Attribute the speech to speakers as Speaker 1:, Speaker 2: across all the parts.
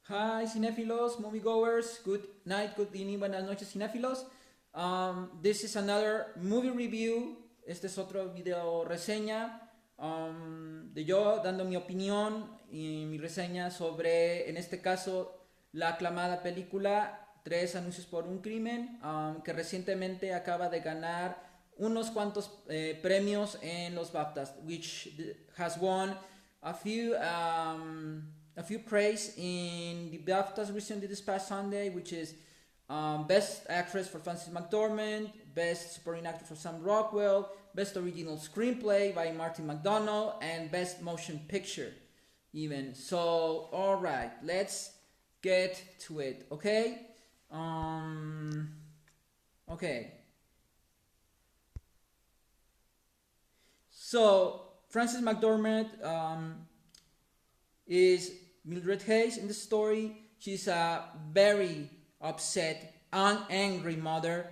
Speaker 1: Hi, cinéfilos, moviegoers. Good night, good evening, buenas noches, cinéfilos. This is another movie review. Este es otro video reseña de yo dando mi opinión y mi reseña sobre, en este caso, la aclamada película Tres anuncios por un crimen, que recientemente acaba de ganar unos cuantos premios en los BAFTAs, which has won a few praise in the BAFTAs recently this past Sunday, which is Best Actress for Frances McDormand, Best Supporting Actor for Sam Rockwell, Best Original Screenplay by Martin McDonough, and Best Motion Picture even. So, alright, let's get to it, okay? Okay. So, Frances McDormand is Mildred Hayes in the story. She's a very upset and angry mother,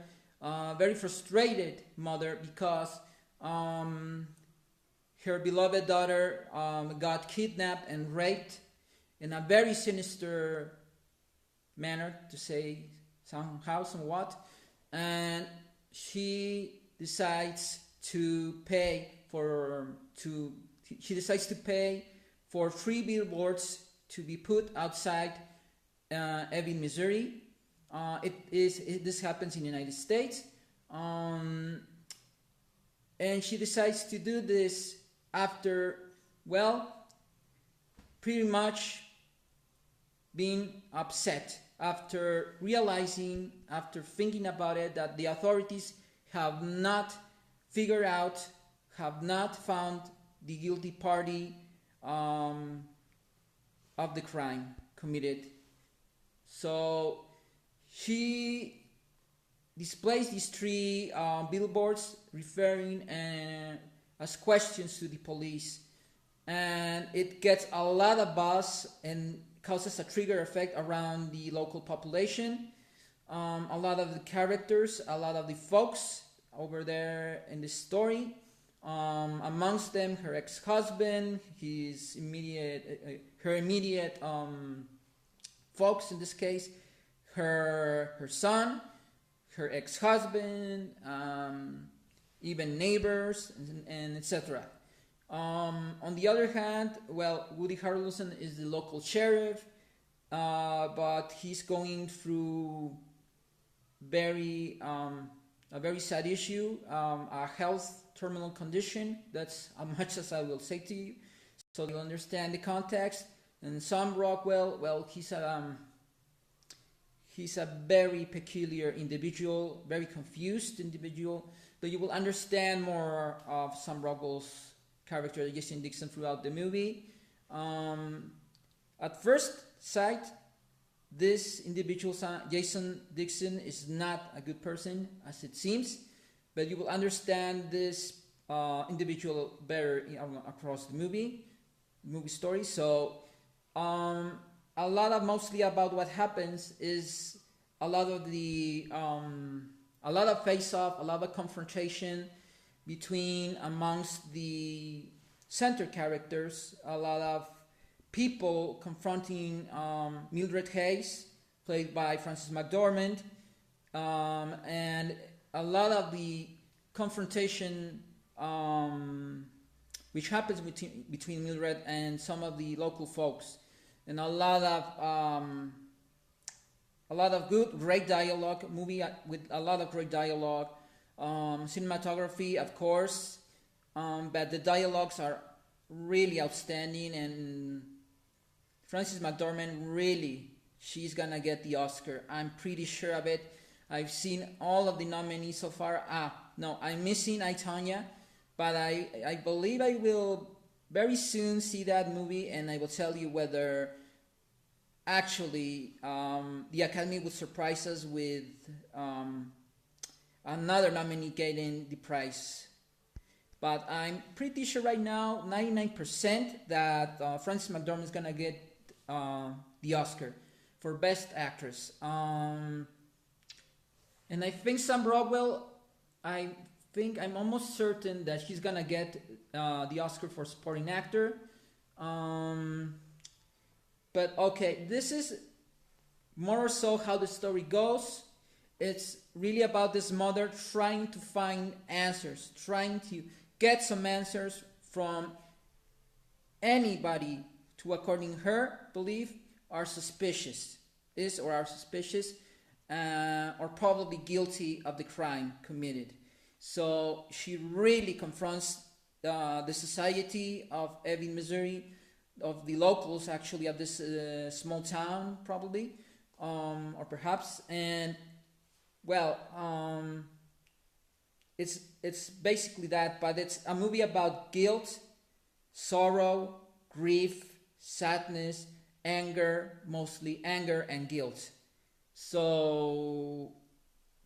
Speaker 1: very frustrated mother because her beloved daughter got kidnapped and raped in a very sinister manner, to say somehow, somewhat, and she decides to pay for free billboards to be put outside Ebbing, Missouri. This happens in the United States, and she decides to do this after, well, pretty much being upset, after realizing, after thinking about it, that the authorities have not figured out, have not found the guilty party of the crime committed. So she displays these three billboards referring as questions to the police, and it gets a lot of buzz and causes a trigger effect around the local population. A lot of the characters, a lot of the folks over there in the story, amongst them her ex-husband, her immediate folks in this case, her son, her ex-husband, even neighbors, and etc. On the other hand, well, Woody Harrelson is the local sheriff, but he's going through a very sad issue, a health terminal condition. That's as much as I will say to you, so you'll understand the context. And Sam Rockwell, well, he's a very peculiar individual, very confused individual, but you will understand more of Sam Rockwell's character, Jason Dixon, throughout the movie. At first sight, this individual, Jason Dixon, is not a good person, as it seems, but you will understand this individual better across the movie story. So, mostly about what happens is a lot of face-off, a lot of confrontation amongst the center characters, a lot of people confronting Mildred Hayes, played by Frances McDormand, and a lot of the confrontation which happens between Mildred and some of the local folks, and a lot of great dialogue, movie with a lot of great dialogue, cinematography, of course, but the dialogues are really outstanding, and Frances McDormand, really, she's gonna get the Oscar. I'm pretty sure of it. I've seen all of the nominees so far. No, I'm missing I, Tonya, but I believe I will very soon see that movie, and I will tell you whether actually the Academy will surprise us with another nominee getting the prize. But I'm pretty sure right now, 99%, that Frances McDormand is gonna get the Oscar for Best Actress. And I think Sam Rockwell, I'm almost certain that he's gonna get the Oscar for Supporting Actor. But okay, this is more or so how the story goes. It's really about this mother trying to find answers, trying to get some answers from anybody who, according to her belief, are suspicious, or probably guilty of the crime committed. So she really confronts the society of Ebbing, Missouri, of the locals actually of this small town, probably, or perhaps, and well, it's basically that, but it's a movie about guilt, sorrow, grief, sadness, anger, mostly anger and guilt. So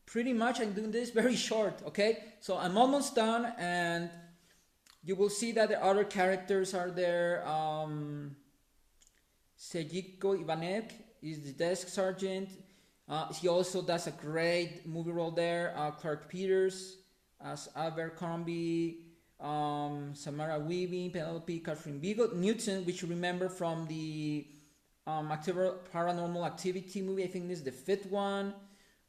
Speaker 1: pretty much I'm doing this very short, okay? So I'm almost done, and you will see that the other characters are there. Sejiko Ivanek is the desk sergeant. He also does a great movie role there. Clark Peters as Abercrombie, Samara Weaving, Penelope Catherine Newton, which you remember from the Paranormal Activity movie. I think this is the fifth one.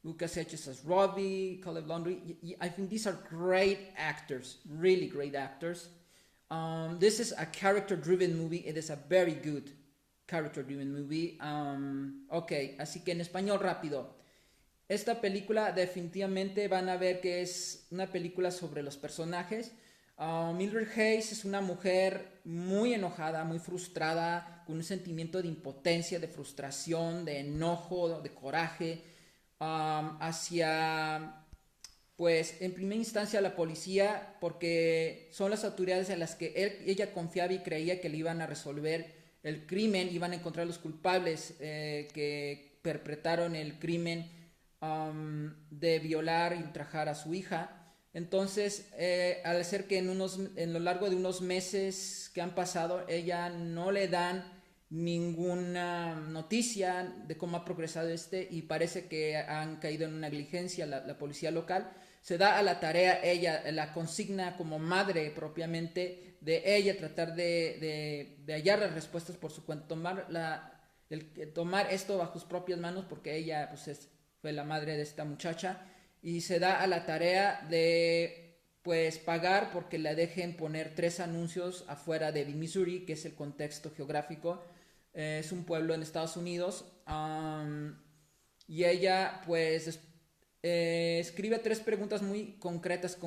Speaker 1: Lucas Hedges as Robbie, Caleb Laundrie. I think these are great actors, really great actors. This is a character-driven movie. It is a very good character-driven movie. Ok, así que en español rápido. Esta película definitivamente van a ver que es una película sobre los personajes. Mildred Hayes es una mujer muy enojada, muy frustrada, con un sentimiento de impotencia, de frustración, de enojo, de coraje, hacia, pues, en primera instancia la policía, porque son las autoridades en las que ella confiaba y creía que le iban a resolver el crimen, iban a encontrar los culpables que perpetraron el crimen de violar y ultrajar a su hija. Entonces, al ser que en lo largo de unos meses que han pasado, ella no le dan ninguna noticia de cómo ha progresado y parece que han caído en una negligencia la policía local. Se da a la tarea, ella la consigna como madre propiamente de ella, tratar de hallar las respuestas por su cuenta, tomar esto bajo sus propias manos, porque ella pues fue la madre de esta muchacha, y se da a la tarea de pues pagar porque la dejen poner 3 anuncios afuera de Missouri, que es el contexto geográfico. Es un pueblo en Estados Unidos, y ella pues escribe 3 preguntas muy concretas,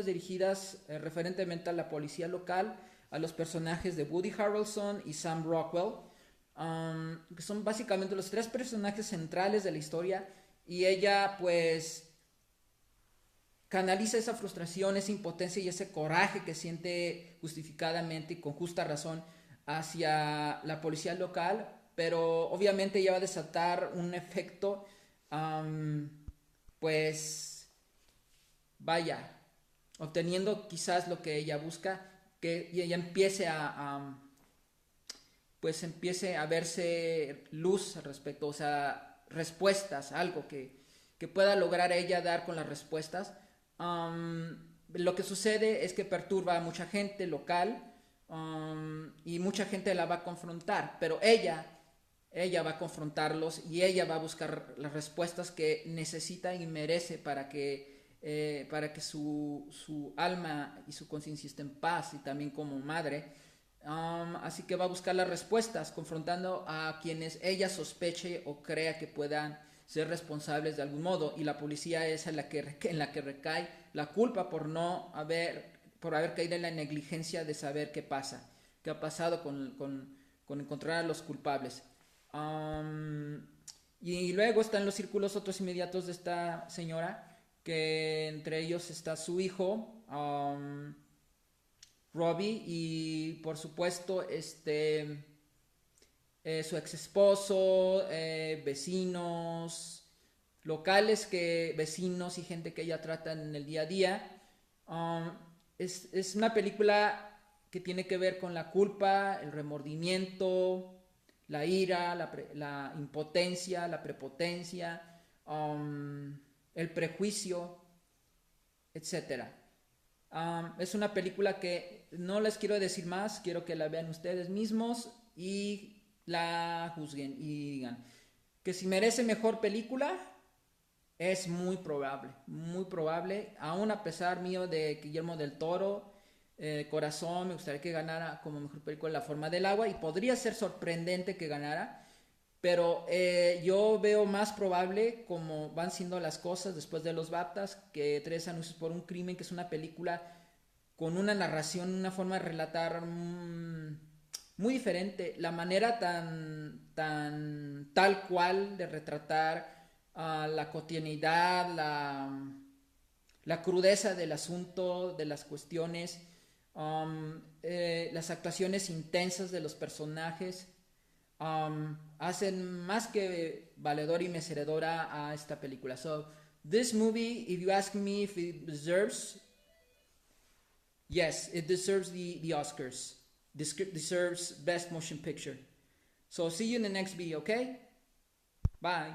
Speaker 1: dirigidas referentemente a la policía local, a los personajes de Woody Harrelson y Sam Rockwell, que son básicamente los 3 personajes centrales de la historia, y ella pues canaliza esa frustración, esa impotencia y ese coraje que siente justificadamente y con justa razón hacia la policía local, pero obviamente ella va a desatar un efecto, pues vaya, obteniendo quizás lo que ella busca, que ella empiece pues empiece a verse luz al respecto, o sea, respuestas, algo que pueda lograr ella dar con las respuestas. Lo que sucede es que perturba a mucha gente local, y mucha gente la va a confrontar, pero ella va a confrontarlos y ella va a buscar las respuestas que necesita y merece para que su alma y su conciencia esté en paz, y también como madre. Así que va a buscar las respuestas, confrontando a quienes ella sospeche o crea que puedan ser responsables de algún modo, y la policía es en la que recae la culpa por haber caído en la negligencia de saber qué ha pasado con encontrar a los culpables. Y luego están los círculos otros inmediatos de esta señora, que entre ellos está su hijo, Robbie, y por supuesto su ex esposo, vecinos locales, vecinos y gente que ella trata en el día a día. Es una película que tiene que ver con la culpa, el remordimiento, la ira, la impotencia, la prepotencia, el prejuicio, etcétera. Es una película que no les quiero decir más, quiero que la vean ustedes mismos, y la juzguen y digan que si merece mejor película, es muy probable, aún a pesar mío de Guillermo del Toro, Corazón, me gustaría que ganara como mejor película La forma del agua y podría ser sorprendente que ganara, pero yo veo más probable como van siendo las cosas después de los BAFTAs que Tres anuncios por un crimen, que es una película con una narración, una forma de relatar muy diferente, la manera tan tal cual de retratar la cotidianidad, la crudeza del asunto, de las cuestiones, las actuaciones intensas de los personajes, hacen más que valedor y merecedora a esta película. So, this movie, if you ask me if it deserves, yes, it deserves the Oscars. Deserves Best Motion Picture. So, see you in the next video, okay? Bye.